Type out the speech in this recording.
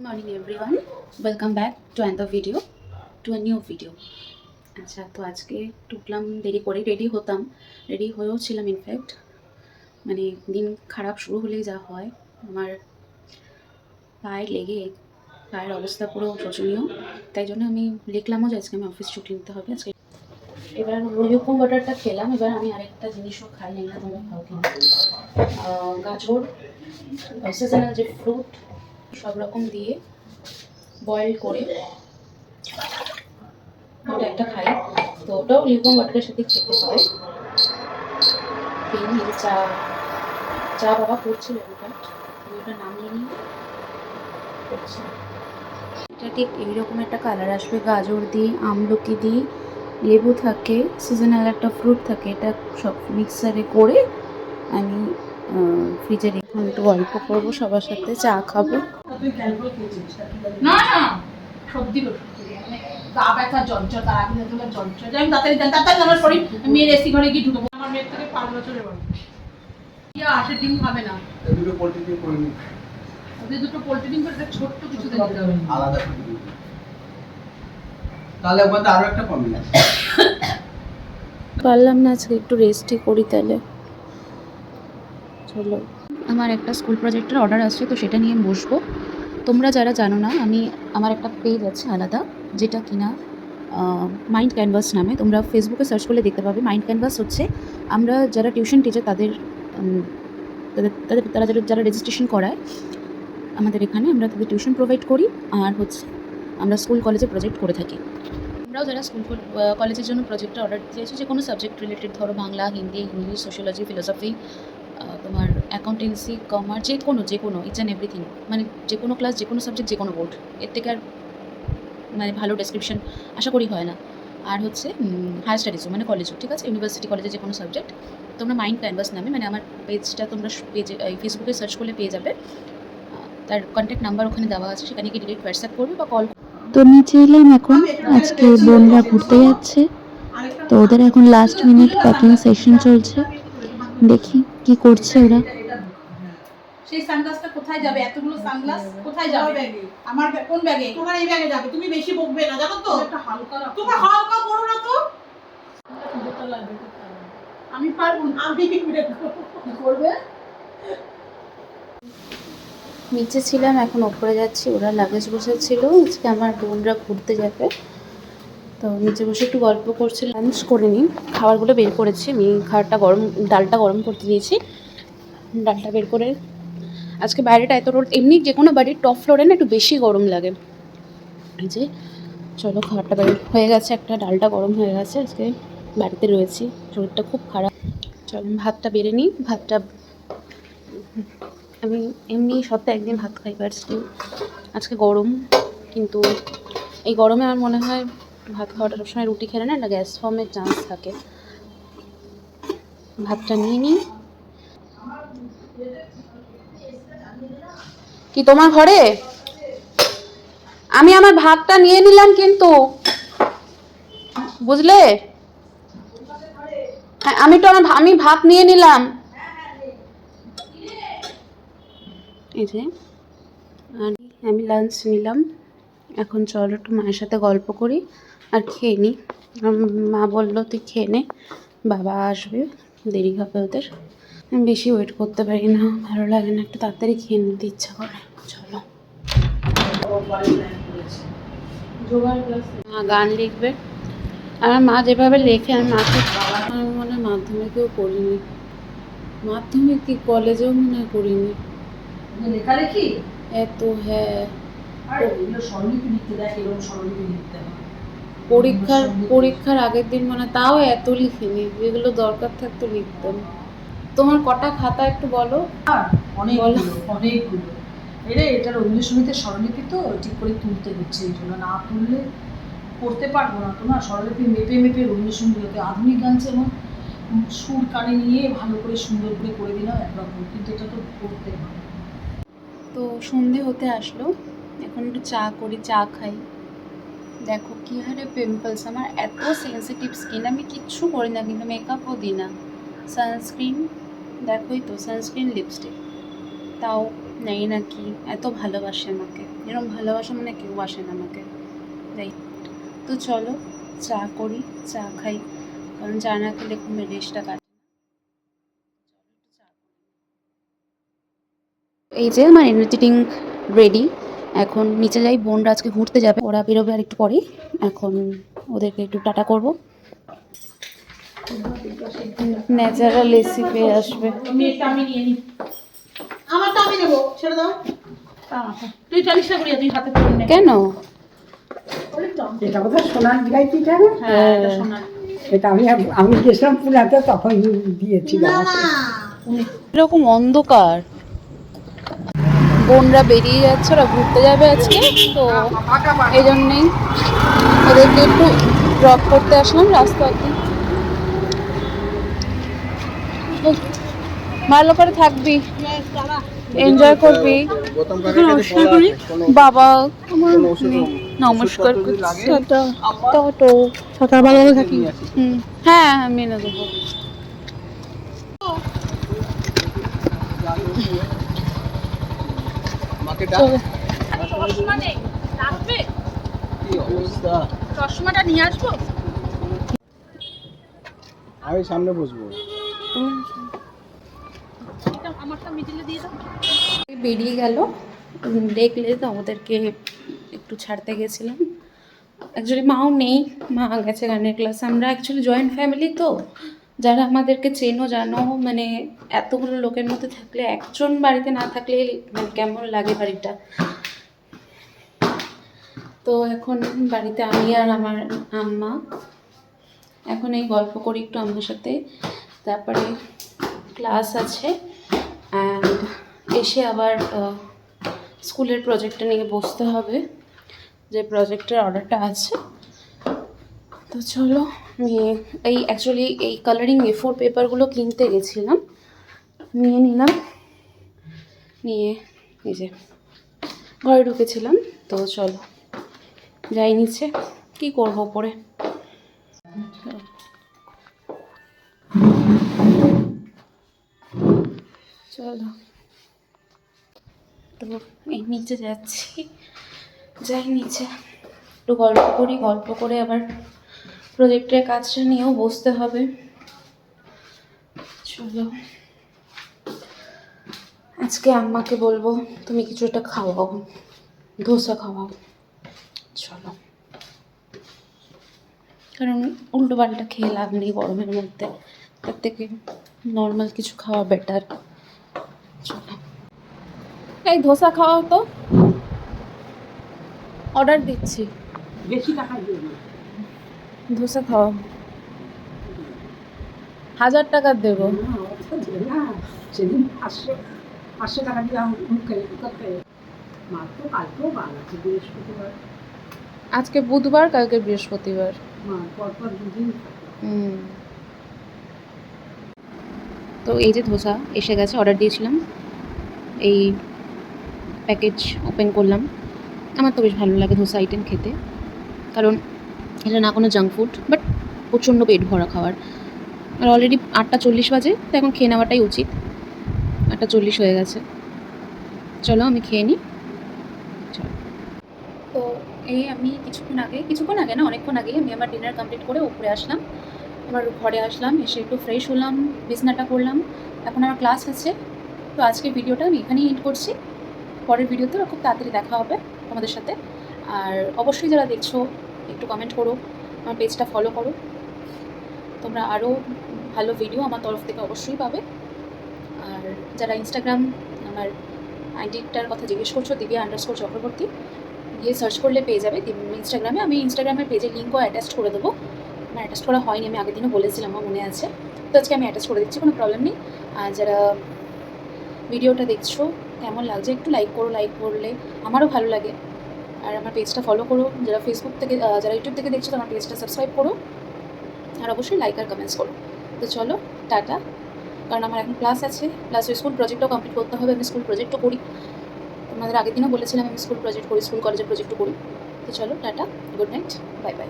Morning everyone, welcome back to another video, to a new video. আচ্ছা, তো আজকে টুকলাম দেরি করে রেডি হয়েও ছিলাম। ইনফ্যাক্ট মানে দিন খারাপ শুরু হলেই যা হয়, আমার পায়ের অবস্থা পুরো শোচনীয়। তাই জন্য আমি লিখলামও যে আজকে আমি অফিস ছুটি নিতে হবে আজকে। এবার লুকোম ওয়াটারটা খেলাম, এবার আমি আরেকটা জিনিসও খাই, না তোমরা খাও কিনা। গাজর, সিজনাল যে ফ্রুট সব রকম দিয়ে বয়েল করে ওটা একটা খাই, তো ওটাও লিকুইড ওয়াটারের সাথে খেতে হয়। চা বাবা করছিল, ওটা নামিয়ে নিয়ে করছি। এটা ঠিক এইরকম একটা কালার আসবে, গাজর দিই, আমলকি দিই, লেবু থাকে, সিজনাল একটা ফ্রুট থাকে, এটা সব মিক্সারে করে আমি ফ্রিজে রেখে একটু গল্প করবো সবার সাথে, চা খাবো। না না সর্দি গা ব্যথা যন্ত্র তার আগে যন্ত্র আমি তাড়াতাড়ি আমার শরীর মেয়ের এসি ঘরে গিয়ে ঢুকবো। আমার মেয়ের থেকে 5 বছরের বড়, ইয়া আসে ডিম খাবে না, দুটো পোল্ট্রি ডিম করে নিই। ওদের দুটো পোল্ট্রি ডিম করে ছোট্ট কিছু দিতে হবে আলাদা করে দিই, তাহলে ওখানে আরো একটা কমে যাবে। পারলাম না আজকে, একটু রেস্টই করি তাহলে। চলো, আমার একটা স্কুল প্রজেক্টের অর্ডার আসছে, তো সেটা নিয়ে বসবো। তোমরা যারা জানো না, আমার একটা পেজ আছে আলাদা, যেটা কিনা মাইন্ড ক্যানভাস নামে। তোমরা ফেসবুকে সার্চ করলে দেখতে পাবে। মাইন্ড ক্যানভাস হচ্ছে আমরা যারা টিউশন টিচার তাদের তারা যারা রেজিস্ট্রেশন করায় আমাদের এখানে, আমরা তাদের টিউশন প্রোভাইড করি, আর হচ্ছে আমরা স্কুল কলেজে প্রজেক্ট করে থাকি। আমরাও যারা স্কুল কলেজের জন্য প্রজেক্টটা অর্ডার দিয়েছি, যে কোনো সাবজেক্ট রিলেটেড, ধরো Bangla, Hindi, English, sociology, philosophy, তোমার অ্যাকাউন্টেন্সি, কমার্স, যে কোনো ইচ অ্যান্ড এভরিথিং, মানে যে কোনো ক্লাস, যে কোনো সাবজেক্ট, যে কোনো বোর্ড, এর থেকে আর মানে ভালো ডেসক্রিপশন আশা করি হয় না। আর হচ্ছে হায়ার স্টাডিজও, মানে কলেজও, ঠিক আছে, ইউনিভার্সিটি, কলেজে যে কোনো সাবজেক্ট, তোমরা মাইন্ড ক্যানভাস নামে, মানে আমার পেজটা তোমরা ফেসবুকে সার্চ করলে পেয়ে যাবে। তার কন্ট্যাক্ট নাম্বার ওখানে দেওয়া আছে, সেখানে গিয়ে ডিরেক্ট হোয়াটসঅ্যাপ করবে বা কল। তো নিচে এলাম এখন, আজকে বোনরা ঘুরতে যাচ্ছে, তো ওদের এখন লাস্ট মিনিট প্যাকিং সেশন চলছে, দেখি কি করছে ওরা। সেই সানগ্লাসটা কোথায় যাবে? এতগুলো সানগ্লাস কোথায় যাবে? আমার কোন ব্যাগে? তোমার এই ব্যাগে যাবে। তুমি বেশি বকবে না, জানো তো? একটা হালকা রাখো। তুমি হালকা করো না তো। আমি পারবো না, আমি কি করবে? নিচে ছিলাম, এখন ওপরে যাচ্ছি। ওরা লাগেজ বসেছিল, আজকে আমার বোনরা ঘুরতে যাবে, তো নিচে বসে একটু গল্প করছি। লাঞ্চ করে নিই, খাবারগুলো বের করেছি আমি। ডালটা গরম করতে দিয়েছি, ডালটা বের করে। আজকে বাইরেটা এত রোদ, এমনি যে কোনো বাড়ির টপ ফ্লোরে না একটু বেশি গরম লাগে। এই যে চলো, খাবারটা বের হয়ে গেছে, একটা ডালটা গরম হয়ে গেছে। আজকে বাড়িতে রয়েছি, শরীরটা খুব খারাপ। চলো ভাতটা বেড়ে নিই। ভাতটা আমি এমনি সপ্তাহে একদিন ভাত খাই, বাট আজকে গরম, কিন্তু এই গরমে আমার মনে হয় ভাত খাওয়াটা সবসময় রুটি খেলে না, একটা গ্যাস ফর্মের চান্স থাকে। ভাতটা নিয়ে নিই। কি তোমার ঘরে? আমি আমার ভাতটা নিয়ে নিলাম কিন্তু, বুঝলে? হ্যাঁ, আমি ভাত নিয়ে নিলাম। এই যে আমি লাঞ্চ নিলাম, এখন চলো একটু মায়ের সাথে গল্প করি আর খেয়ে নিই। মা বললো তুই খেয়ে নে, বাবা আসবে, দেরি হবে ওদের। আমি বেশি ওয়েট করতে পারি না, ভালো লাগে না, একটু তাড়াতাড়ি খেয়ে নিতে ইচ্ছা করে। চলো। মা গান লিখবে, আমার মা যেভাবে লেখে, আমি মনে হয় মাধ্যমিকেও পড়িনি, মাধ্যমিক কি কলেজেও মনে হয় করিনি লেখালেখি এত। হ্যাঁ, স্বরলিপি লিখতে দেয়, এরকম স্বরলিপি লিখতে হয়। পরীক্ষার আগের দিন মানে তাও এত লিখিনি, যেগুলো দরকার থাকতো লিখতাম। তোমার কটা খাতা একটু বলো। অনেকগুলো এটা রবীন্দ্রসঙ্গীতের স্বরলিপি, তো ঠিক করে তুলতে হচ্ছে, এই জন্য না তুললে করতে পারবো না। তো না, স্বরলিপি মেপে মেপে রবীন্দ্রসঙ্গীতকে আধুনিক গান যেমন সুর কানে নিয়ে ভালো করে সুন্দর করে দিলাম একরকম, কিন্তু এটা তো করতে হবে। তো সন্ধে হতে আসলো, এখন একটু চা করি, চা খাই। দেখো কি হারে পিম্পলস, আমার এত সেন্সিটিভ স্কিন, আমি কিচ্ছু করি না কিন্তু, মেকআপও দিই না, সানস্ক্রিন, দেখোই তো সানস্ক্রিন, লিপস্টিক, তাও নেই নাকি এত ভালোবাসে আমাকে। এরকম ভালোবাসা মানে কেউ বাসে না আমাকে। তাই তো চলো চা করি, চা খাই, কারণ চা না খেলে ঘুমের রেশটা কাটে। এই যে আমার এনার্জি ড্রিঙ্ক রেডি। এখন নিচে যাই, বোনরা আজকে ঘুরতে যাবে, ওরা বেরোবে আর একটু পরেই। এখন ওদেরকে একটু টাটা করবো। ন্যাচারাল এসি পেয়ে আসবে। মেয়েটা আমি নিয়ে নিই, আমারটা আমি নেবো, ছেড়ে দাও। তুই জানিস না তুই হাতে করে নে। কেন? এটা বোধহয় সোনার গাইতিটা না? হ্যাঁ এটা সোনার। এটা আমি গেছিলাম পুরাতে, তখন দিয়েছিলাম। এরকম অন্ধকার, বোনরা বেরিয়ে যাচ্ছে, ওরা ঘুরতে যাবে আজকে, তো এই জন্যেই ওদেরকে একটু ড্রপ করতে আসলাম রাস্তাতে। ভালো করে থাকবি, এনজয় করবি। বাবা আমার নমস্কার করছি। টাটা। সকালবেলা থাকি। হ্যাঁ আমি এনে দেবো। মাকে চলো। চশমা নেই, রাখবে? কি অবস্থা? চশমাটা নিয়ে আসবো। আমি সামনে বসবো। আমারটা মিডিলে দিয়ে দাও। বেরিয়ে গেল, দেখলে তো ওদেরকে একটু ছাড়তে গেছিলাম। অ্যাকচুয়ালি মাও নেই, মা গেছে গানের ক্লাস। আমরা অ্যাকচুয়ালি জয়েন্ট ফ্যামিলি, তো যারা আমাদেরকে চেনো জানো, মানে এতগুলো লোকের মধ্যে থাকলে একজন বাড়িতে না থাকলে মানে কেমন লাগে বাড়িটা। তো এখন বাড়িতে আমি আর আমার আম্মা, এখন এই গল্প করি একটু আম্মার সাথে, তারপরে ক্লাস আছে, অ্যান্ড এসে আবার স্কুলের প্রজেক্টটা নিয়ে বসতে হবে, যে প্রজেক্টের অর্ডারটা আছে। তো চলো, আমি এই অ্যাকচুয়ালি এই কালারিং A4 পেপারগুলো কিনতে গেছিলাম, নিয়ে নিলাম, নিয়ে এই যে ঘরে ঢুকেছিলাম। তো চলো যাই নিচে, কী করবো পরে। চলো, তো এই নিচে যাচ্ছি, যাই নিচে একটু গল্প করি, গল্প করে আবার প্রজেক্টের কাজটা নিয়েও বসতে হবে। চলো, আজকে আম্মাকে বলবো তুমি কিছু একটা খাওয়াও, ধোসা খাওয়াও। চলো, কারণ উল্টো পাল্টা খেয়ে লাভ নেই গরমের মধ্যে, তার থেকে নর্মাল কিছু খাওয়া বেটার। চলো, এই ধোসা খাওয়াও তো, অর্ডার দিচ্ছি। বেশি টাকা দিয়ে দিই। ধোসা খাওয়াও, 1000 টাকা দেবো। না, অত দিয়ে না। সেদিন 500 টাকা দিলাম মুখে করতে। মাত্র কালকেও বার আছে, বৃহস্পতিবার। আজকে বুধবার, কালকে বৃহস্পতিবার। পরপর দুদিন থাকে। তো এই যে ধোসা এসে গেছে, অর্ডার দিয়েছিলাম, এই প্যাকেজ ওপেন করলাম। আমার তো বেশ ভালো লাগে ধোসা আইটেম খেতে, কারণ এটা না কোনো জাঙ্ক ফুড, বাট প্রচণ্ড পেট ভরা খাওয়ার। আর অলরেডি 8:40 বাজে, তো এখন খেয়ে নেওয়াটাই উচিত। 8:40 হয়ে গেছে, চলো আমি খেয়ে নিই। চলো, তো এই আমি কিছুক্ষণ আগে না, অনেকক্ষণ আগে আমি আমার ডিনার কমপ্লিট করে উপরে আসলাম, আমার ঘরে আসলাম, এসে একটু ফ্রেশ হলাম, বিছনাটা করলাম। এখন আমার ক্লাস আছে, তো আজকে ভিডিওটা আমি এখানেই এন্ড করছি। পরের ভিডিওতে খুব তাড়াতাড়ি দেখা হবে তোমাদের সাথে। আর অবশ্যই যারা দেখছো একটু কমেন্ট করো, আমার পেজটা ফলো করো, তোমরা আরও ভালো ভিডিও আমার তরফ থেকে অবশ্যই পাবে। আর যারা ইনস্টাগ্রাম আমার আইডিটার কথা জিজ্ঞেস করছো, দিব্যা_চক্রবর্তী, গিয়ে সার্চ করলে পেয়ে যাবে ইনস্টাগ্রামে। আমি ইনস্টাগ্রামের পেজের লিঙ্কও অ্যাটাচ করে দেবো। আমার অ্যাটাচ করা হয়নি, আমি আগের দিনও বলেছিলাম, আমার মনে আছে, তো আজকে আমি অ্যাটাচ করে দিচ্ছি, কোনো প্রবলেম নেই। আর যারা ভিডিওটা দেখছো কেমন লাগছে একটু লাইক করো, লাইক করলে আমারও ভালো লাগে। আর আমার পেজটা ফলো করো, যারা ফেসবুক থেকে, যারা ইউটিউব থেকে দেখছো আমার পেজটা সাবস্ক্রাইব করো, আর অবশ্যই লাইক আর কমেন্টস করো। তো চলো টাটা, কারণ আমার এখন ক্লাস আছে, প্লাস স্কুল প্রজেক্টটাও কমপ্লিট করতে হবে। আমি স্কুল প্রজেক্টও করি, তোমাদের আগের দিনও বলেছিলাম আমি স্কুল প্রজেক্ট করি, স্কুল কলেজের প্রজেক্টও করি। তো চলো tata, good night, bye bye.